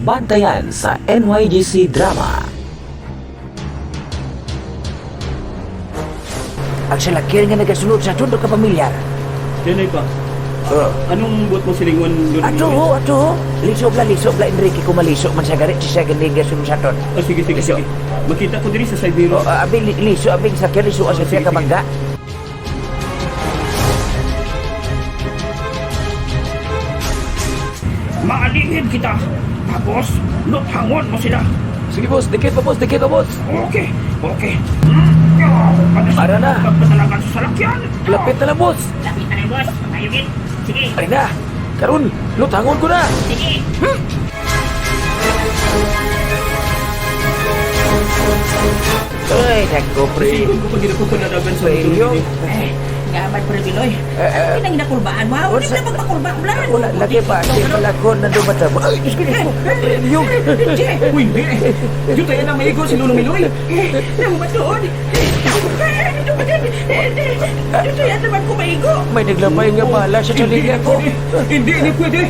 Bantayan sa NYGC Drama. Ang salakyan nga nagasunod sa tundo ka pamilyar. Yan ay pa. Anong buot mo silingon doon? Ato. Lisob la, Enrique, kumaliso man sa garit siya ganiga sunod sa ton. Sige. Makita ko diri sa Sibero. Abing sakyan, liso sa siya kabangga. Maalingin kita. Tapos, luthangon mo sila. Sige boss, dikit pa boss. Okay. Para na. Pagpadalagan sa salakyan. Lapit na lang boss. Lapit na rin, boss. Pangayugin. Sige. Ay na, karun, lutangon ko na. Sige. Uy, nagko pre. Siguro ko pag ginapupanadagan sa Iyo. Gaman, Pre Biloy. Pinang ginakurbaan mo. Huwag na magpakurbaan. Wala, lagi pa. Di pala ko na dumata. Ay, Yo. Uy, hindi. Yung tayo na maigo si Lolo Miloy. Nang ba doon? Dito ba din? Dito yan naman ko maigo. may naglamay nga bala sa chaligya ko. Hindi pwede.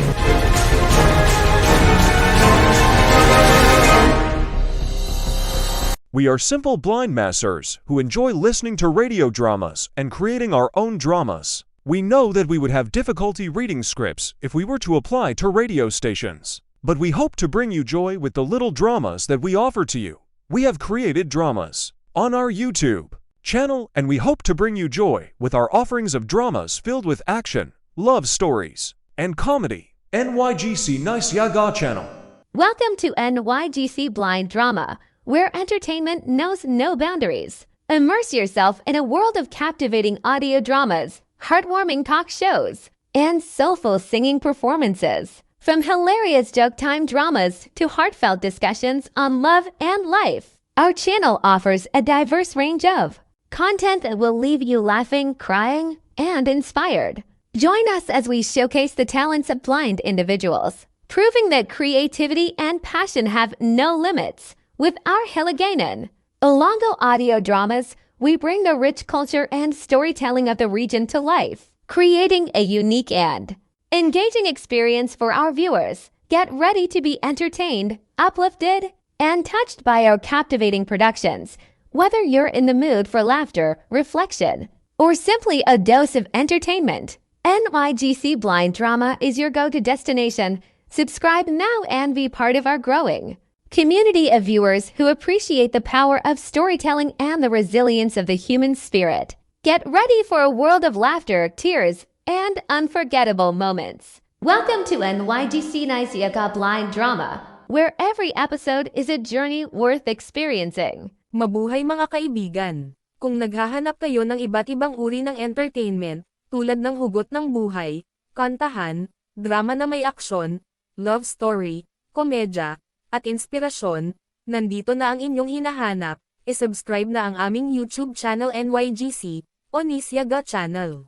We are simple blind masters who enjoy listening to radio dramas and creating our own dramas. We know that we would have difficulty reading scripts if we were to apply to radio stations. But we hope to bring you joy with the little dramas that we offer to you. We have created dramas on our YouTube channel, and we hope to bring you joy with our offerings of dramas filled with action, love stories, and comedy. NYGC Nice Yaga channel. Welcome to NYGC Blind Drama, where entertainment knows no boundaries. Immerse yourself in a world of captivating audio dramas, heartwarming talk shows, and soulful singing performances. From hilarious joke time dramas to heartfelt discussions on love and life, our channel offers a diverse range of content that will leave you laughing, crying, and inspired. Join us as we showcase the talents of blind individuals, proving that creativity and passion have no limits. With our Hiligaynon, Ilonggo audio dramas, we bring the rich culture and storytelling of the region to life, creating a unique and engaging experience for our viewers. Get ready to be entertained, uplifted, and touched by our captivating productions. Whether you're in the mood for laughter, reflection, or simply a dose of entertainment, NYGC Blind Drama is your go-to destination. Subscribe now and be part of our growing community of viewers who appreciate the power of storytelling and the resilience of the human spirit. Get ready for a world of laughter, tears, and unforgettable moments. Welcome to NYGC Nice Yaga Blind Drama, where every episode is a journey worth experiencing. Mabuhay mga kaibigan! Kung naghahanap kayo ng iba't ibang uri ng entertainment, tulad ng hugot ng buhay, kantahan, drama na may aksyon, love story, komedya, at inspirasyon, nandito na ang inyong hinahanap. I-subscribe na ang aming YouTube channel NYGC o Nisyaga Channel.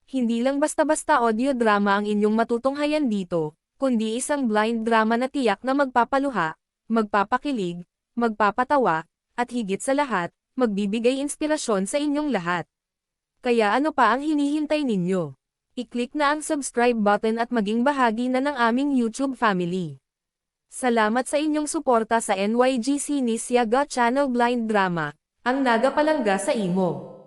Hindi lang basta-basta audio drama ang inyong matutunghayan dito, kundi isang blind drama na tiyak na magpapaluha, magpapakilig, magpapatawa, at higit sa lahat, magbibigay inspirasyon sa inyong lahat. Kaya ano pa ang hinihintay ninyo? I-click na ang subscribe button at maging bahagi na ng aming YouTube family. Salamat sa inyong suporta sa NYGC Nisyaga Channel Blind Drama, ang nagapalangga sa imo.